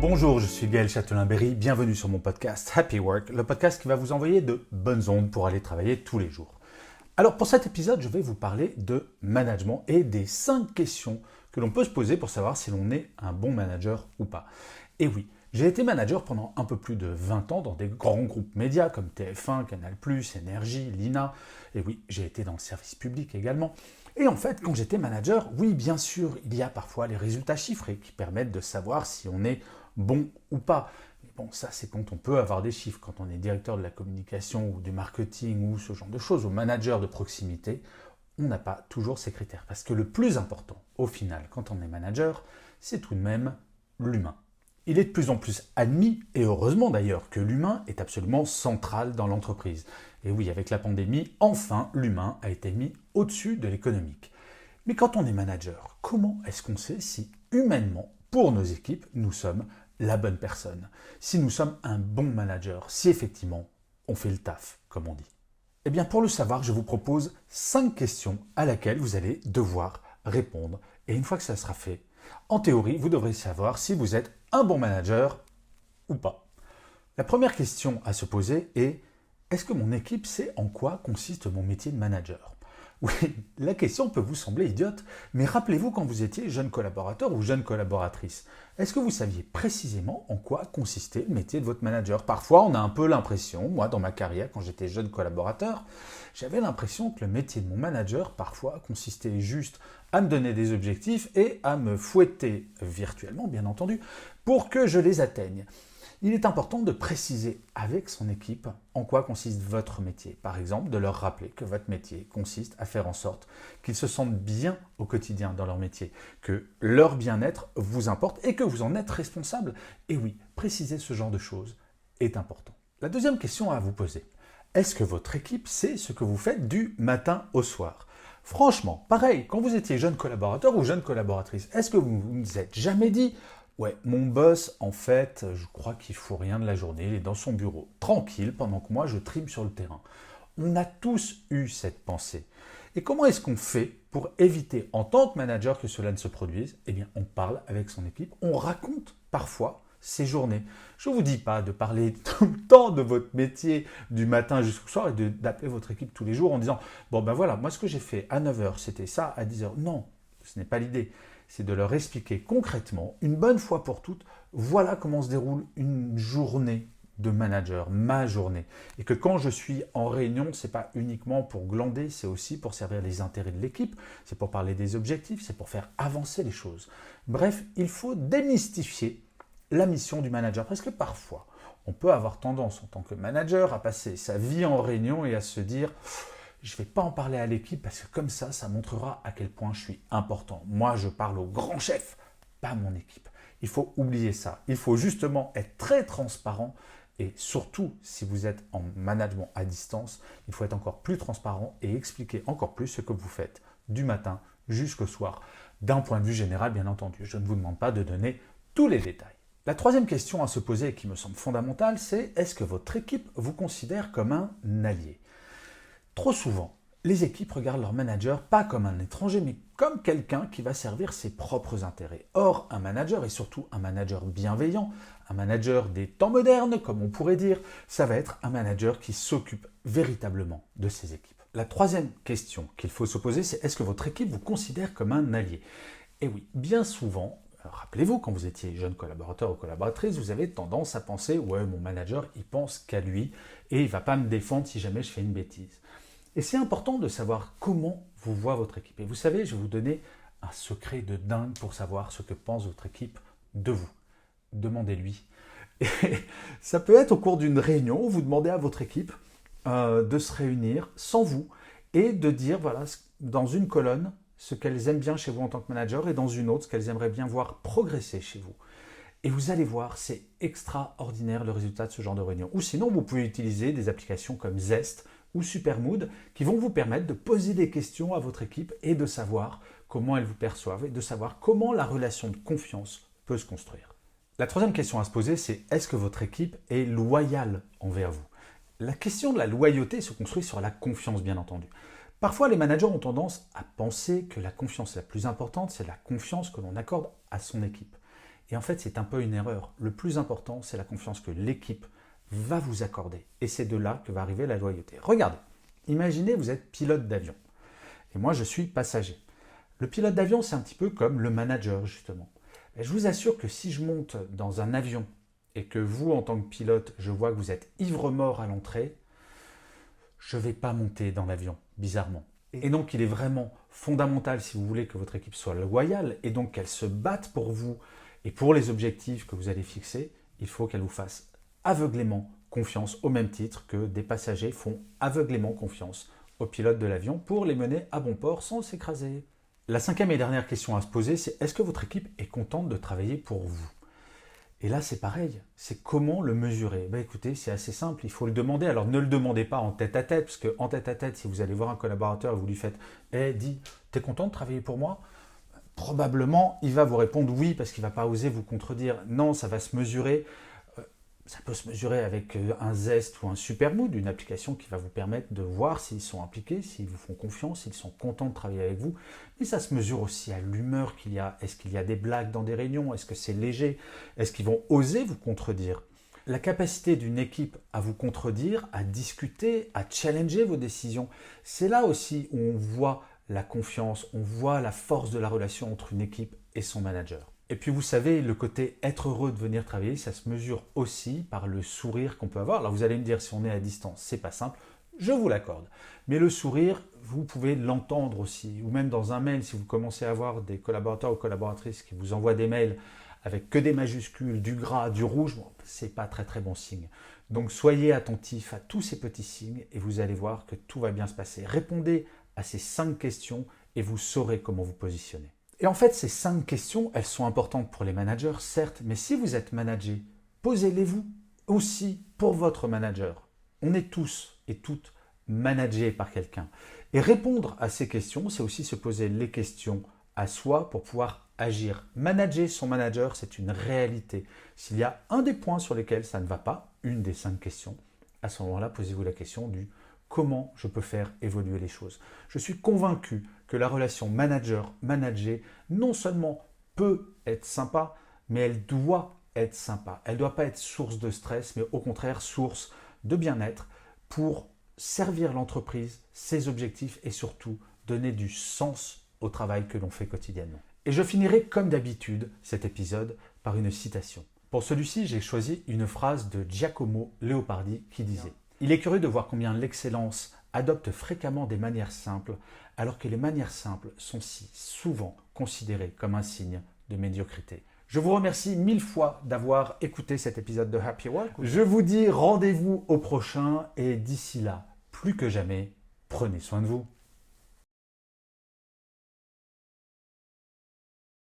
Bonjour, je suis Gaël Châtelain-Berry, bienvenue sur mon podcast Happy Work, le podcast qui va vous envoyer de bonnes ondes pour aller travailler tous les jours. Alors pour cet épisode, je vais vous parler de management et des 5 questions que l'on peut se poser pour savoir si l'on est un bon manager ou pas. Et oui, j'ai été manager pendant un peu plus de 20 ans dans des grands groupes médias comme TF1, Canal+, Énergie, l'INA. Et oui, j'ai été dans le service public également. Et en fait, quand j'étais manager, oui, bien sûr, il y a parfois les résultats chiffrés qui permettent de savoir si on est bon ou pas. Mais bon, ça, c'est quand on peut avoir des chiffres. Quand on est directeur de la communication ou du marketing ou ce genre de choses, ou manager de proximité, on n'a pas toujours ces critères. Parce que le plus important, au final, quand on est manager, c'est tout de même l'humain. Il est de plus en plus admis, et heureusement d'ailleurs, que l'humain est absolument central dans l'entreprise. Et oui, avec la pandémie, enfin, l'humain a été mis au-dessus de l'économique. Mais quand on est manager, comment est-ce qu'on sait si, humainement, pour nos équipes, nous sommes la bonne personne? Si nous sommes un bon manager, si effectivement, on fait le taf, comme on dit. Eh bien, pour le savoir, je vous propose 5 questions à laquelle vous allez devoir répondre. Et une fois que ça sera fait, en théorie, vous devrez savoir si vous êtes un bon manager ou pas. La première question à se poser est: est-ce que mon équipe sait en quoi consiste mon métier de manager? Oui, la question peut vous sembler idiote, mais rappelez-vous quand vous étiez jeune collaborateur ou jeune collaboratrice. Est-ce que vous saviez précisément en quoi consistait le métier de votre manager? Parfois, on a un peu l'impression, moi dans ma carrière, quand j'étais jeune collaborateur, j'avais l'impression que le métier de mon manager, parfois, consistait juste à me donner des objectifs et à me fouetter, virtuellement bien entendu, pour que je les atteigne. Il est important de préciser avec son équipe en quoi consiste votre métier. Par exemple, de leur rappeler que votre métier consiste à faire en sorte qu'ils se sentent bien au quotidien dans leur métier, que leur bien-être vous importe et que vous en êtes responsable. Et oui, préciser ce genre de choses est important. La deuxième question à vous poser: est-ce que votre équipe sait ce que vous faites du matin au soir? Franchement, pareil, quand vous étiez jeune collaborateur ou jeune collaboratrice, est-ce que vous ne vous êtes jamais dit: ouais, mon boss, en fait, je crois qu'il ne faut rien de la journée, il est dans son bureau, tranquille, pendant que moi je trime sur le terrain. On a tous eu cette pensée. Et comment est-ce qu'on fait pour éviter, en tant que manager, que cela ne se produise? Eh bien, on parle avec son équipe, on raconte parfois ses journées. Je ne vous dis pas de parler tout le temps de votre métier du matin jusqu'au soir et d'appeler votre équipe tous les jours en disant: bon ben voilà, moi ce que j'ai fait à 9h, c'était ça, à 10h. Non, ce n'est pas l'idée. C'est de leur expliquer concrètement, une bonne fois pour toutes, voilà comment se déroule une journée de manager, ma journée. Et que quand je suis en réunion, ce n'est pas uniquement pour glander, c'est aussi pour servir les intérêts de l'équipe, c'est pour parler des objectifs, c'est pour faire avancer les choses. Bref, il faut démystifier la mission du manager, parce que parfois, on peut avoir tendance en tant que manager à passer sa vie en réunion et à se dire: je ne vais pas en parler à l'équipe parce que comme ça montrera à quel point je suis important. Moi, je parle au grand chef, pas à mon équipe. Il faut oublier ça. Il faut justement être très transparent et surtout, si vous êtes en management à distance, il faut être encore plus transparent et expliquer encore plus ce que vous faites du matin jusqu'au soir. D'un point de vue général, bien entendu, je ne vous demande pas de donner tous les détails. La troisième question à se poser et qui me semble fondamentale, c'est: est-ce que votre équipe vous considère comme un allié? Trop souvent, les équipes regardent leur manager pas comme un étranger, mais comme quelqu'un qui va servir ses propres intérêts. Or, un manager, et surtout un manager bienveillant, un manager des temps modernes, comme on pourrait dire, ça va être un manager qui s'occupe véritablement de ses équipes. La troisième question qu'il faut se poser, c'est: est-ce que votre équipe vous considère comme un allié? Et oui, bien souvent, rappelez-vous, quand vous étiez jeune collaborateur ou collaboratrice, vous avez tendance à penser: ouais, mon manager, il pense qu'à lui et il ne va pas me défendre si jamais je fais une bêtise. Et c'est important de savoir comment vous voit votre équipe. Et vous savez, je vais vous donner un secret de dingue pour savoir ce que pense votre équipe de vous. Demandez-lui. Et ça peut être au cours d'une réunion où vous demandez à votre équipe de se réunir sans vous et de dire, voilà, dans une colonne, ce qu'elles aiment bien chez vous en tant que manager et dans une autre, ce qu'elles aimeraient bien voir progresser chez vous. Et vous allez voir, c'est extraordinaire le résultat de ce genre de réunion. Ou sinon, vous pouvez utiliser des applications comme Zest ou Supermood qui vont vous permettre de poser des questions à votre équipe et de savoir comment elles vous perçoivent et de savoir comment la relation de confiance peut se construire. La troisième question à se poser, c'est: est-ce que votre équipe est loyale envers vous? La question de la loyauté se construit sur la confiance, bien entendu. Parfois, les managers ont tendance à penser que la confiance la plus importante, c'est la confiance que l'on accorde à son équipe. Et en fait, c'est un peu une erreur. Le plus important, c'est la confiance que l'équipe va vous accorder. Et c'est de là que va arriver la loyauté. Regardez, imaginez vous êtes pilote d'avion. Et moi, je suis passager. Le pilote d'avion, c'est un petit peu comme le manager, justement. Et je vous assure que si je monte dans un avion et que vous, en tant que pilote, je vois que vous êtes ivre-mort à l'entrée, je ne vais pas monter dans l'avion, bizarrement. Et donc, il est vraiment fondamental, si vous voulez que votre équipe soit loyale et donc qu'elle se batte pour vous et pour les objectifs que vous allez fixer, il faut qu'elle vous fasse aveuglément confiance au même titre que des passagers font aveuglément confiance aux pilotes de l'avion pour les mener à bon port sans s'écraser. La cinquième et dernière question à se poser, c'est est-ce que votre équipe est contente de travailler pour vous? Et là, c'est pareil. C'est comment le mesurer? Écoutez, c'est assez simple. Il faut le demander. Alors, ne le demandez pas en tête à tête, parce qu'en tête à tête, si vous allez voir un collaborateur et vous lui faites dis, t'es content de travailler pour moi? Probablement, il va vous répondre oui, parce qu'il ne va pas oser vous contredire. Non, ça va se mesurer. Ça peut se mesurer avec un Zest ou un Supermood, une application qui va vous permettre de voir s'ils sont impliqués, s'ils vous font confiance, s'ils sont contents de travailler avec vous. Mais ça se mesure aussi à l'humeur qu'il y a. Est-ce qu'il y a des blagues dans des réunions? Est-ce que c'est léger? Est-ce qu'ils vont oser vous contredire? La capacité d'une équipe à vous contredire, à discuter, à challenger vos décisions, c'est là aussi où on voit la confiance, on voit la force de la relation entre une équipe et son manager. Et puis vous savez, le côté être heureux de venir travailler, ça se mesure aussi par le sourire qu'on peut avoir. Alors vous allez me dire, si on est à distance, c'est pas simple, je vous l'accorde. Mais le sourire, vous pouvez l'entendre aussi, ou même dans un mail, si vous commencez à avoir des collaborateurs ou collaboratrices qui vous envoient des mails avec que des majuscules, du gras, du rouge, c'est pas très très bon signe. Donc soyez attentifs à tous ces petits signes et vous allez voir que tout va bien se passer. Répondez à ces 5 questions et vous saurez comment vous positionner. Et en fait, ces 5 questions, elles sont importantes pour les managers, certes, mais si vous êtes manager, posez-les-vous aussi pour votre manager. On est tous et toutes managés par quelqu'un. Et répondre à ces questions, c'est aussi se poser les questions à soi pour pouvoir agir. Manager son manager, c'est une réalité. S'il y a un des points sur lesquels ça ne va pas, une des 5 questions, à ce moment-là, posez-vous la question du comment je peux faire évoluer les choses. Je suis convaincu que la relation manager-manager non seulement peut être sympa, mais elle doit être sympa. Elle ne doit pas être source de stress, mais au contraire source de bien-être pour servir l'entreprise, ses objectifs et surtout donner du sens au travail que l'on fait quotidiennement. Et je finirai comme d'habitude cet épisode par une citation. Pour celui-ci, j'ai choisi une phrase de Giacomo Leopardi qui disait « Il est curieux de voir combien l'excellence adopte fréquemment des manières simples, alors que les manières simples sont si souvent considérées comme un signe de médiocrité. » Je vous remercie 1000 fois d'avoir écouté cet épisode de Happy Work. Je vous dis rendez-vous au prochain et d'ici là, plus que jamais, prenez soin de vous.